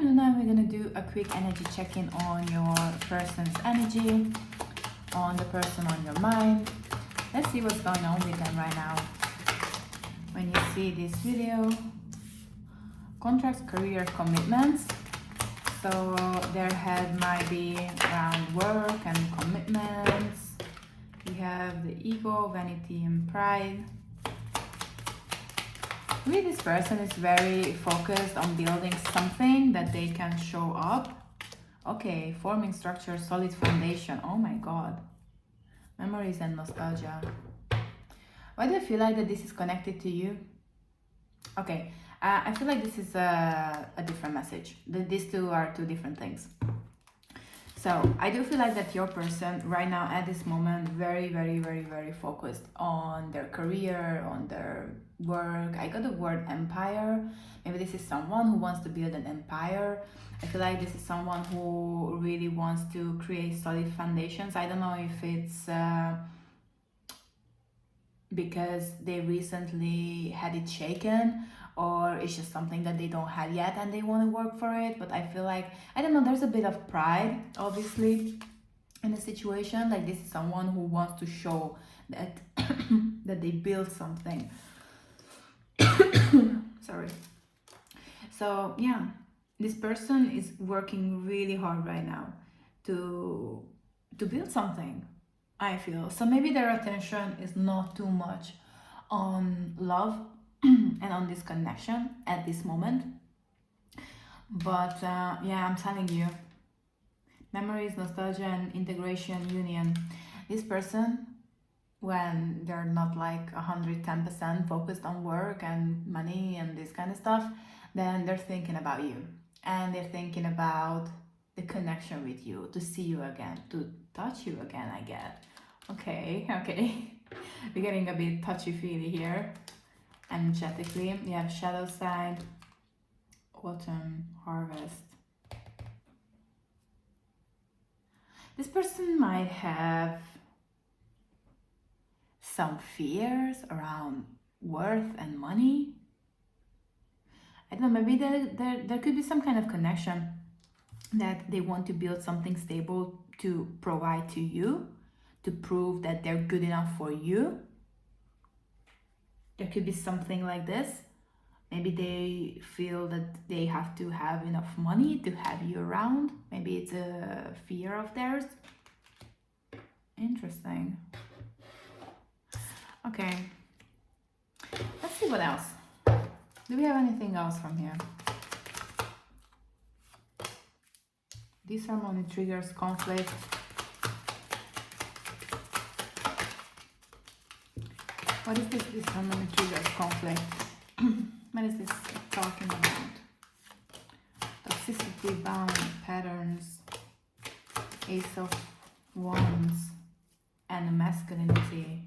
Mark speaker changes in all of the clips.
Speaker 1: and now we're gonna do a quick energy check-in on your person's energy, on the person on your mind. Let's see what's going on with them right now. When you see this video, contracts, career, commitments. So their head might be around work and commitments. We have the ego, vanity, and pride. Really, this person is very focused on building something that they can show up. Okay, forming structure, solid foundation. Oh my god. Memories and nostalgia. Why do I feel like that this is connected to you? Okay, I feel like this is a different message. These two are two different things. So I do feel like that your person right now at this moment very focused on their career, on their work. I got the word empire. Maybe this is someone who wants to build an empire. I feel like this is someone who really wants to create solid foundations. I don't know if it's because they recently had it shaken, or it's just something that they don't have yet and they want to work for it. But I feel like, I don't know, there's a bit of pride obviously in the situation. Like this is someone who wants to show that that they built something. Sorry. So yeah, this person is working really hard right now to build something, I feel. So maybe their attention is not too much on love and on this connection at this moment. But yeah, I'm telling you, memories, nostalgia, and integration, union. This person, when they're not like 110% focused on work and money and this kind of stuff, then they're thinking about you. And they're thinking about the connection with you, to see you again, to touch you again, I guess. Okay. We're getting a bit touchy-feely here. Energetically, we have shadow side, autumn, harvest. This person might have some fears around worth and money. I don't know, maybe there could be some kind of connection that they want to build something stable to provide to you, to prove that they're good enough for you. There could be something like this. Maybe they feel that they have to have enough money to have you around. Maybe it's a fear of theirs. Interesting. Okay. Let's see what else. Do we have anything else from here? Disharmony triggers conflict. What is this disharmony triggers conflict? What is this talking about? Toxicity, bound, patterns, Ace of Wands, and masculinity.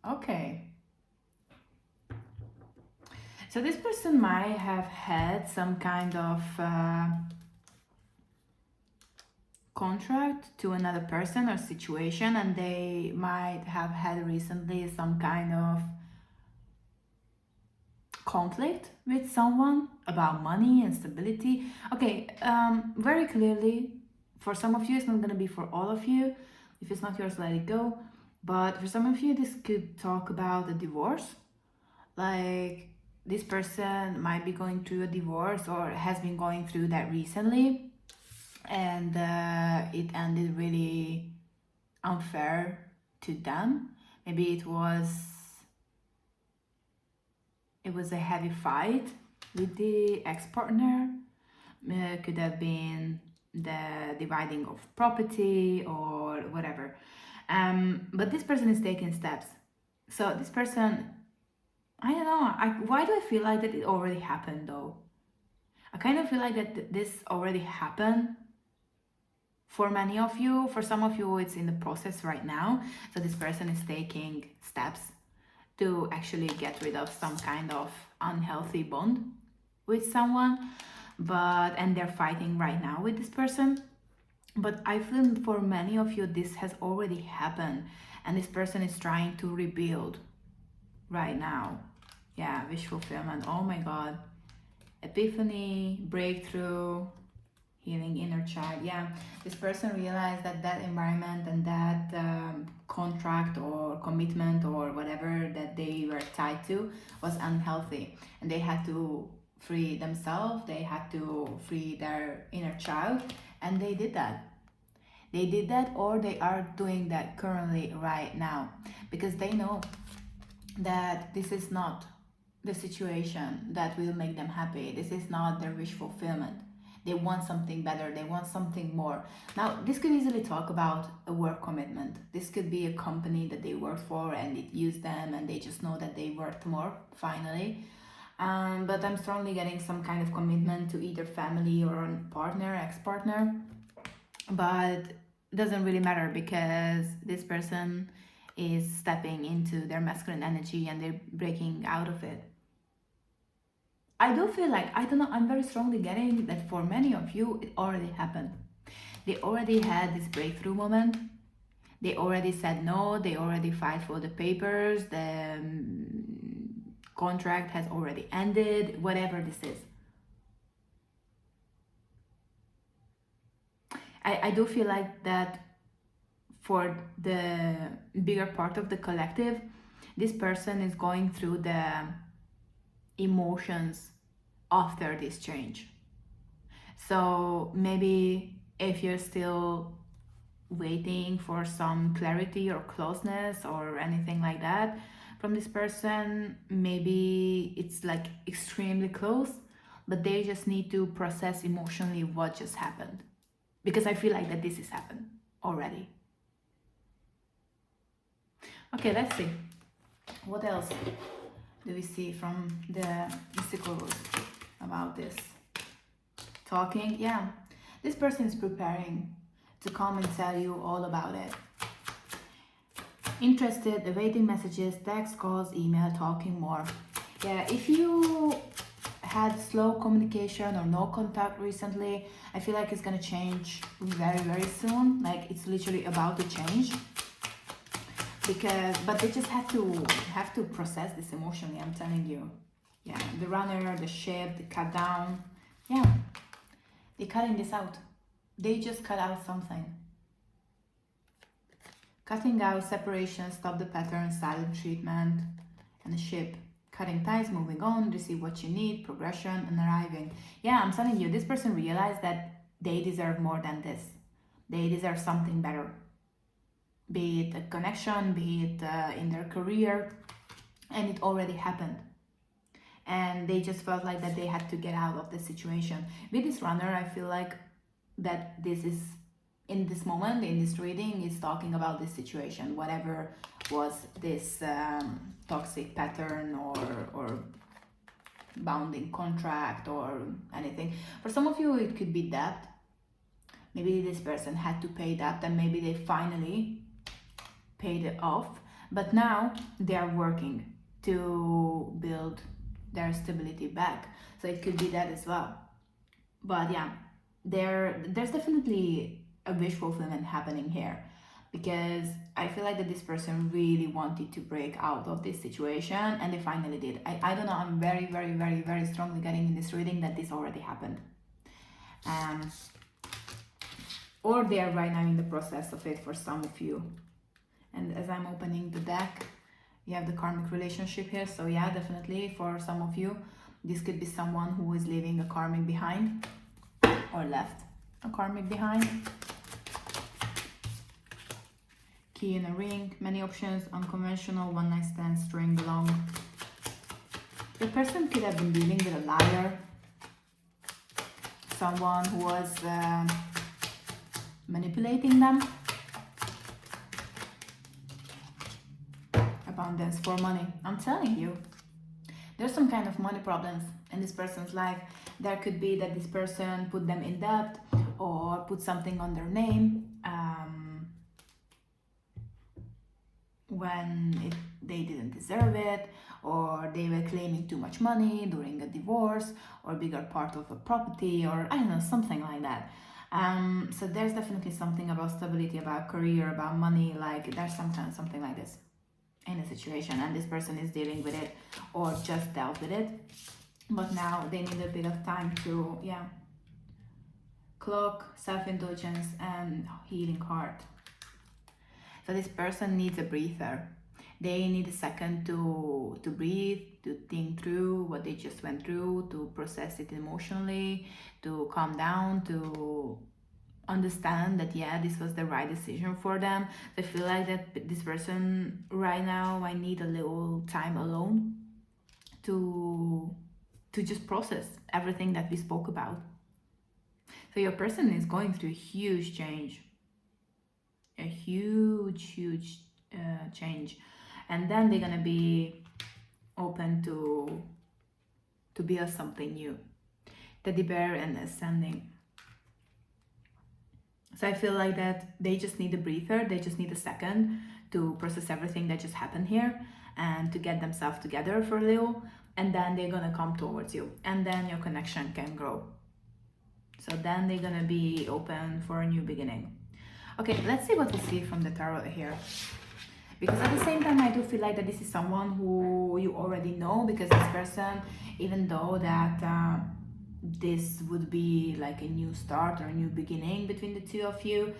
Speaker 1: Okay. So this person might have had some kind of contract to another person or situation, and they might have had recently some kind of conflict with someone about money and stability. Okay, very clearly, for some of you, it's not going to be for all of you. If it's not yours, let it go. But for some of you, this could talk about a divorce. Like this person might be going through a divorce or has been going through that recently, and it ended really unfair to them. Maybe it was a heavy fight with the ex-partner. Could have been the dividing of property or whatever. But this person is taking steps. So this person, I don't know, why do I feel like that it already happened though? I kind of feel like that this already happened for many of you. For some of you, it's in the process right now. So this person is taking steps to actually get rid of some kind of unhealthy bond with someone, and they're fighting right now with this person. But I feel for many of you, this has already happened, and this person is trying to rebuild right now. Yeah, wish fulfillment. Oh my god. epiphany, breakthrough, healing inner child. Yeah, this person realized that that environment and that contract or commitment or whatever that they were tied to was unhealthy, and they had to free themselves, they had to free their inner child, and they did that. They did that, or they are doing that currently right now, because they know that this is not the situation that will make them happy. This is not their wish fulfillment. They want something better, they want something more. Now, this could easily talk about a work commitment. This could be a company that they work for and it used them and they just know that they worth more, finally. But I'm strongly getting some kind of commitment to either family or a partner, ex-partner. But it doesn't really matter, because this person is stepping into their masculine energy and they're breaking out of it. I do feel like, I don't know, I'm very strongly getting that for many of you, it already happened. They already had this breakthrough moment. They already said no, they already filed for the papers, the contract has already ended, whatever this is. I do feel like that for the bigger part of the collective, this person is going through the emotions after this change. So maybe if you're still waiting for some clarity or closeness or anything like that from this person, maybe it's like extremely close, but they just need to process emotionally what just happened, because I feel like that this has happened already. Okay, let's see. What else do we see from the mystical about this? Talking, yeah. This person is preparing to come and tell you all about it. Interested, awaiting messages, text, calls, email, talking more. Yeah, if you had slow communication or no contact recently, I feel like it's gonna change very, very soon. Like, it's literally about to change. But they just have to process this emotionally, I'm telling you. Yeah, the runner, the ship, the cut down. Yeah, they're cutting this out. They just cut out something. Cutting out, separation, stop the pattern, silent treatment, and the ship. Cutting ties, moving on, receive what you need, progression, and arriving. Yeah, I'm telling you, this person realized that they deserve more than this. They deserve something better. Be it a connection, be it in their career, and it already happened. And they just felt like that they had to get out of the situation. With this runner, I feel like that this is, in this moment, in this reading, is talking about this situation, whatever was this toxic pattern or bounding contract or anything. For some of you, it could be debt. Maybe this person had to pay debt and maybe they finally paid it off, but now they are working to build their stability back. So it could be that as well. But yeah, there's definitely a wish fulfillment happening here, because I feel like that this person really wanted to break out of this situation and they finally did. I don't know, I'm very, very, very, very strongly getting in this reading that this already happened. Or they are right now in the process of it for some of you. And as I'm opening the deck, you have the karmic relationship here. So yeah, definitely for some of you, this could be someone who is leaving a karmic behind or left a karmic behind. Key in a ring, many options, unconventional, one night stand, string along. The person could have been dealing with a liar, someone who was manipulating them. Abundance for money. I'm telling you, there's some kind of money problems in this person's life. There could be that this person put them in debt or put something on their name when they didn't deserve it, or they were claiming too much money during a divorce or bigger part of a property, or I don't know, something like that. So there's definitely something about stability, about career, about money. Like there's something like this in a situation, and this person is dealing with it or just dealt with it. but now they need a bit of time to, yeah, clock, self-indulgence, and healing heart. So this person needs a breather. They need a second to breathe, to think through what they just went through, to process it emotionally, to calm down, to understand that, yeah, this was the right decision for them. I feel like that this person right now might need a little time alone to just process everything that we spoke about. So your person is going through a huge change, a huge change, and then they're gonna be open to build something new. Teddy bear and ascending. So I feel like that they just need a breather, they just need a second to process everything that just happened here and to get themselves together for a little, and then they're gonna come towards you, and then your connection can grow. So then they're gonna be open for a new beginning. Okay, let's see what we see from the tarot here. Because at the same time, I do feel like that this is someone who you already know, because this person, even though that this would be like a new start or a new beginning between the two of you,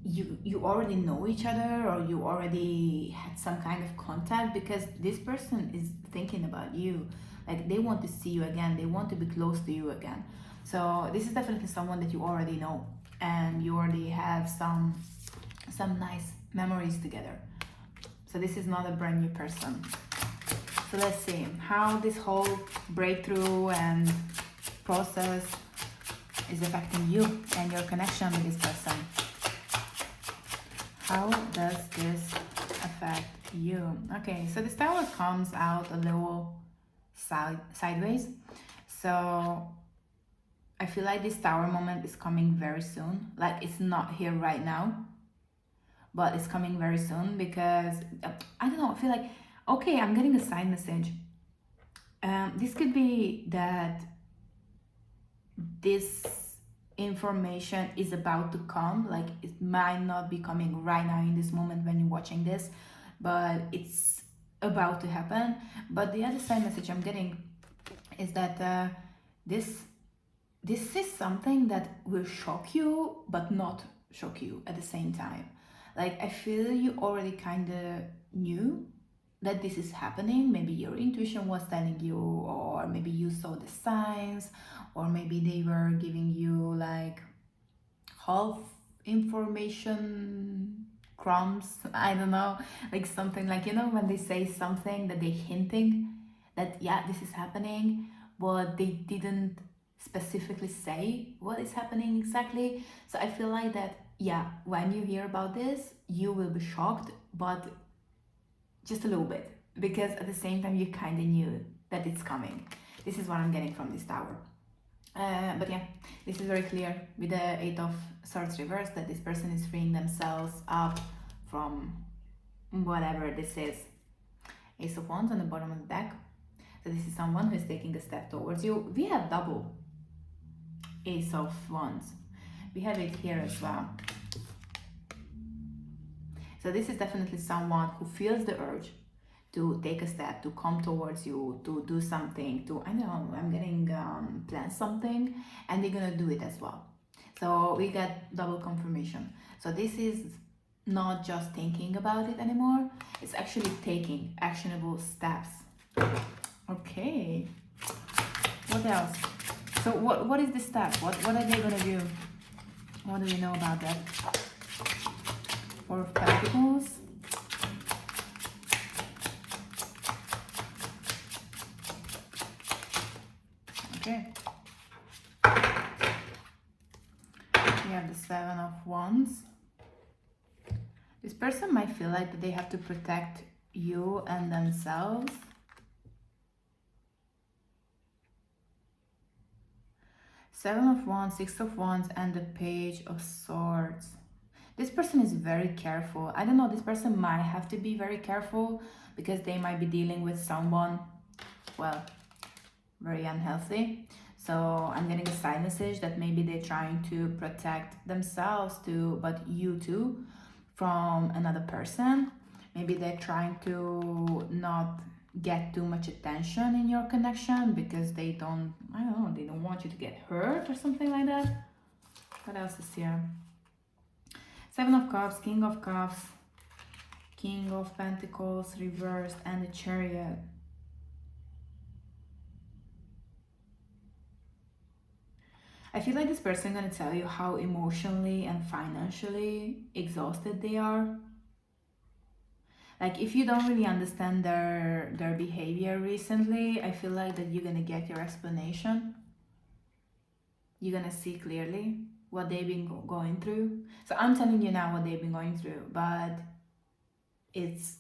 Speaker 1: you already know each other, or you already had some kind of contact, because this person is thinking about you. Like, they want to see you again, they want to be close to you again. So this is definitely someone that you already know, and you already have some nice memories together. So this is not a brand new person. So let's see how this whole breakthrough and process is affecting you and your connection with this person. How does this affect you? Okay, so this tower comes out a little sideways. So I feel like this tower moment is coming very soon. Like, it's not here right now, but it's coming very soon, because I don't know, I feel like, okay, I'm getting a side message. This could be that this information is about to come. Like, it might not be coming right now in this moment when you're watching this, but it's about to happen. But the other side message I'm getting is that this is something that will shock you, but not shock you at the same time. Like, I feel you already kind of knew that this is happening. Maybe your intuition was telling you, or maybe you saw the signs, or maybe they were giving you like half information crumbs. I don't know, like something like, you know, when they say something that they hinting that, yeah, this is happening, but they didn't specifically say what is happening exactly. So I feel like that, yeah, when you hear about this, you will be shocked, but just a little bit, because at the same time you kind of knew that it's coming. This is what I'm getting from this tower. But yeah, this is very clear with the Eight of Swords reversed, that this person is freeing themselves up from whatever this is. Ace of Wands on the bottom of the deck. So this is someone who is taking a step towards you. We have double Ace of Wands. We have it here as well. So this is definitely someone who feels the urge to take a step, to come towards you, to do something, to, I don't know, I'm getting plan something, and they're gonna do it as well. So we get double confirmation. So this is not just thinking about it anymore, it's actually taking actionable steps. Okay, what else? So what is the step? What are they gonna do? What do we know about that? Four of Pentacles. Okay. We have the Seven of Wands. This person might feel like that they have to protect you and themselves. Seven of Wands, Six of Wands, and the Page of Swords. This person is very careful. I don't know, this person might have to be very careful because they might be dealing with someone, well, very unhealthy. So I'm getting a side message that maybe they're trying to protect themselves too, but you too, from another person. Maybe they're trying to not get too much attention in your connection because they don't, I don't know, they don't want you to get hurt or something like that. What else is here? Seven of Cups, King of Cups, King of Pentacles reversed, and the Chariot. I feel like this person gonna tell you how emotionally and financially exhausted they are. Like if you don't really understand their behavior recently, I feel like that you're gonna get your explanation. You're gonna see clearly what they've been going through. So I'm telling you now what they've been going through, but it's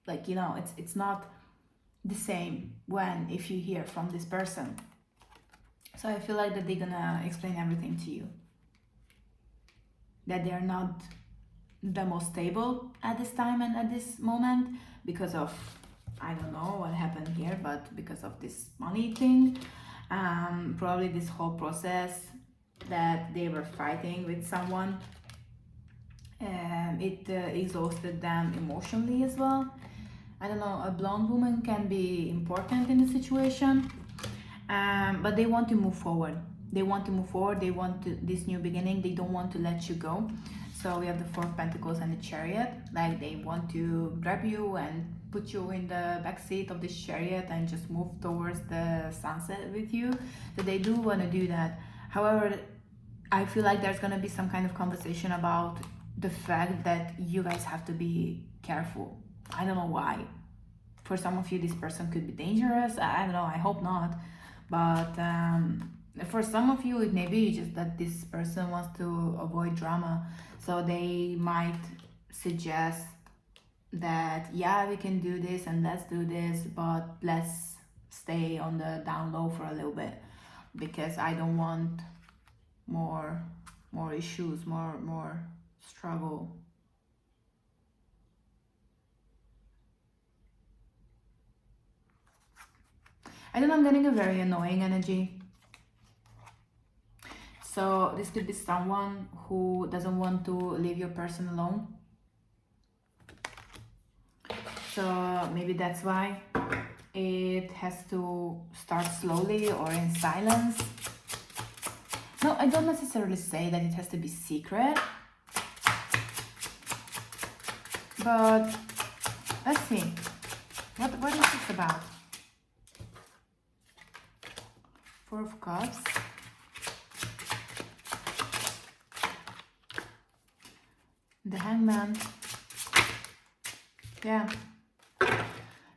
Speaker 1: like, you know, it's not the same when if you hear from this person. So I feel like that they're gonna explain everything to you. That they are not the most stable at this time and at this moment because of, I don't know what happened here, but because of this money thing. Probably this whole process that they were fighting with someone, it exhausted them emotionally as well. I don't know, a blonde woman can be important in the situation, but they want to move forward. They want to move forward. They want this new beginning. They don't want to let you go. So we have the Four of Pentacles and the Chariot. Like they want to grab you and put you in the back seat of this chariot and just move towards the sunset with you. So they do want to do that. However, I feel like there's going to be some kind of conversation about the fact that you guys have to be careful. I don't know why. For some of you, this person could be dangerous. I don't know. I hope not. But for some of you, it may be just that this person wants to avoid drama. So they might suggest that, yeah, we can do this and let's do this, but let's stay on the down low for a little bit because I don't want more issues, more struggle. I don't know, I'm getting a very annoying energy. So this could be someone who doesn't want to leave your person alone. So maybe that's why it has to start slowly or in silence. No, I don't necessarily say that it has to be secret. But let's see. What is this about? Four of Cups. The Hangman. Yeah.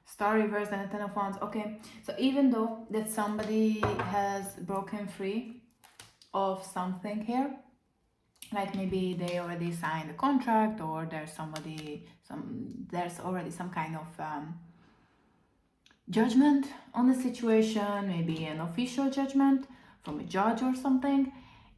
Speaker 1: Star reversed and the Ten of Wands. Okay. So even though that somebody has broken free of something here, like maybe they already signed a contract or there's already some kind of judgment on the situation, maybe an official judgment from a judge or something,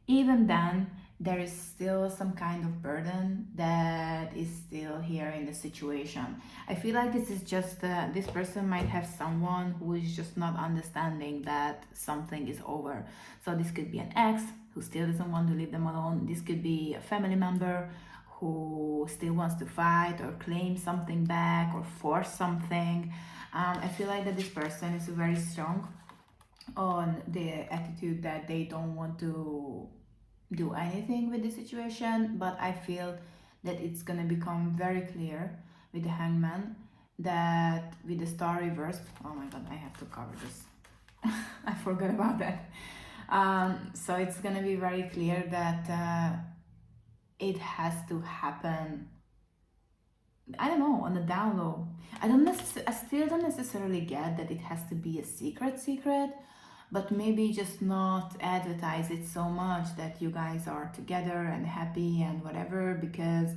Speaker 1: even then there is still some kind of burden that is still here in the situation. I feel like this is just this person might have someone who is just not understanding that something is over. So this could be an ex who still doesn't want to leave them alone. This could be a family member who still wants to fight or claim something back or force something. I feel like that this person is very strong on the attitude that they don't want to do anything with the situation, but I feel that it's gonna become very clear with the Hangman that with the Star reversed, oh my god, I have to cover this. I forgot about that. So it's gonna be very clear that it has to happen, I don't know, on the down low. I still don't necessarily get that it has to be a secret, but maybe just not advertise it so much that you guys are together and happy and whatever, because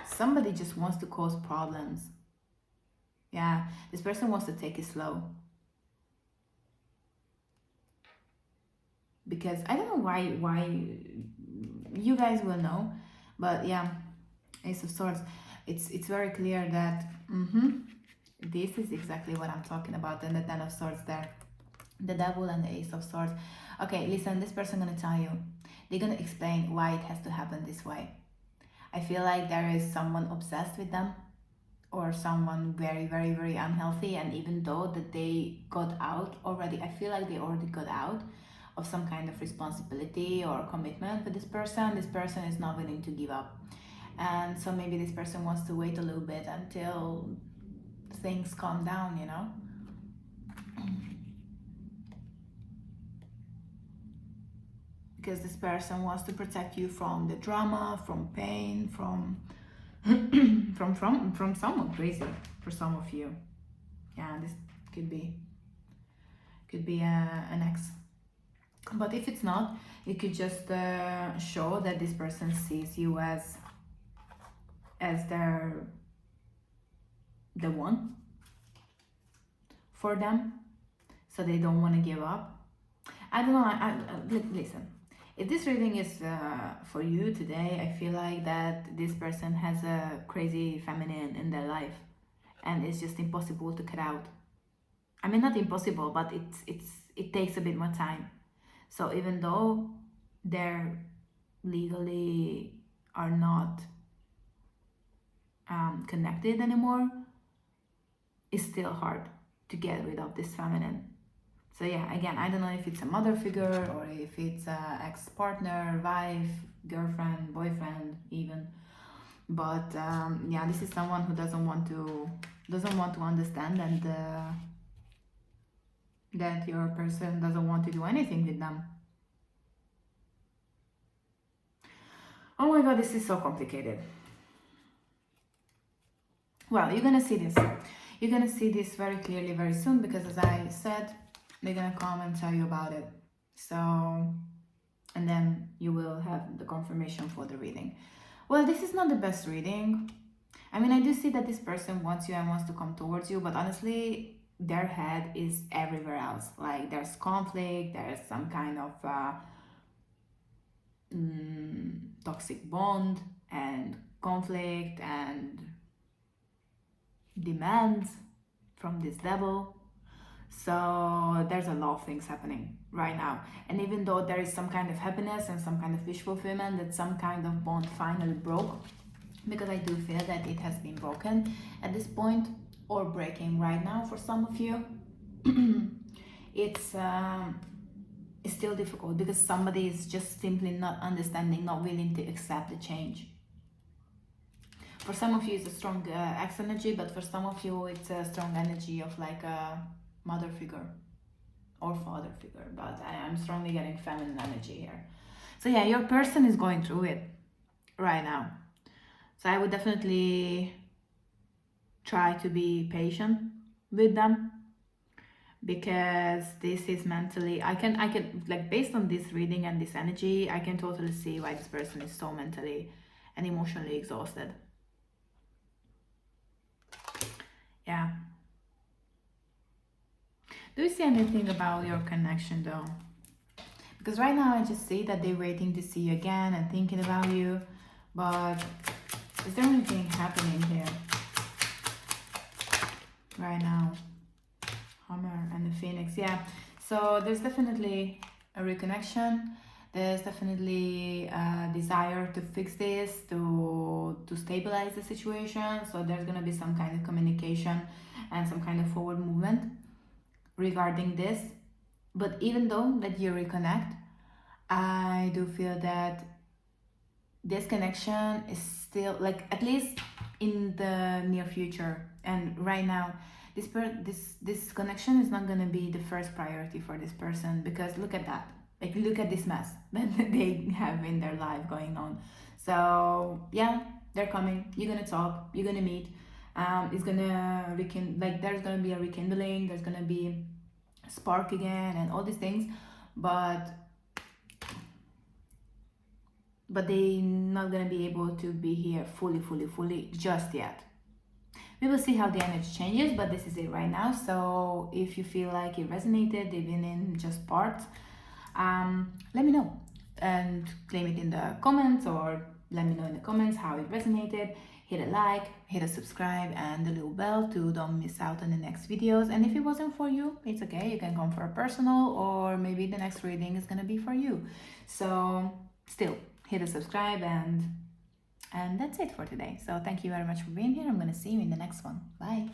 Speaker 1: somebody just wants to cause problems. Yeah, this person wants to take it slow. Because I don't know why you guys will know, but yeah, Ace of Swords. It's very clear that this is exactly what I'm talking about. And the Ten of Swords there, the Devil and the Ace of Swords. Okay, listen, this person gonna tell you. They're gonna explain why it has to happen this way. I feel like there is someone obsessed with them. or someone very, very, very unhealthy, and even though that they got out already, I feel like they already got out of some kind of responsibility or commitment with this person is not willing to give up. And so maybe this person wants to wait a little bit until things calm down, you know. Because this person wants to protect you from the drama, from pain, from from someone crazy, for some of you. Yeah, this could be an ex. But if it's not, it could just show that this person sees you as the one for them, so they don't want to give up. I don't know. Listen. If this reading is for you today, I feel like that this person has a crazy feminine in their life, and it's just impossible to cut out. I mean, not impossible, but it takes a bit more time. So even though they're legally are not connected anymore, it's still hard to get rid of this feminine. So yeah, again, I don't know if it's a mother figure or if it's a ex-partner, wife, girlfriend, boyfriend, even. But yeah, this is someone who doesn't want to understand, and that your person doesn't want to do anything with them. Oh my god, this is so complicated. Well, you're gonna see this. You're gonna see this very clearly very soon, because as I said, they're gonna come and tell you about it. So, and then you will have the confirmation for the reading. Well, this is not the best reading. I mean, I do see that this person wants you and wants to come towards you, but honestly, their head is everywhere else. Like, there's conflict, there's some kind of toxic bond and conflict and demands from this devil. So there's a lot of things happening right now, and even though there is some kind of happiness and some kind of wish fulfillment, that some kind of bond finally broke, because I do feel that it has been broken at this point, or breaking right now for some of you. It's still difficult because somebody is just simply not understanding, not willing to accept the change. For some of you, it's a strong ex energy, but for some of you, it's a strong energy of like a mother figure or father figure. But I'm strongly getting feminine energy here. So yeah, your person is going through it right now. So I would definitely try to be patient with them, because this is mentally, I can like, based on this reading and this energy, I can totally see why this person is so mentally and emotionally exhausted. Yeah. Do you see anything about your connection though? Because right now I just see that they're waiting to see you again and thinking about you, but is there anything happening here right now? Hammer and the Phoenix, yeah. So there's definitely a reconnection. There's definitely a desire to fix this, to stabilize the situation. So there's gonna be some kind of communication and some kind of forward movement regarding this. But even though that you reconnect, I do feel that this connection is still, like, at least in the near future and right now, this connection is not gonna be the first priority for this person, because look at that. Like, look at this mess that they have in their life going on. So yeah, they're coming. You're gonna talk. You're gonna meet. It's gonna there's gonna be a rekindling. There's gonna be a spark again, and all these things. But they're not gonna be able to be here fully just yet. We will see how the energy changes, but this is it right now. So if you feel like it resonated, even in just parts, let me know and claim it in the comments, or let me know in the comments how it resonated. Hit a like, hit a subscribe, and the little bell to don't miss out on the next videos. And if it wasn't for you, it's okay. You can come for a personal, or maybe the next reading is gonna be for you. So still, hit a subscribe and And that's it for today. So thank you very much for being here. I'm going to see you in the next one. Bye.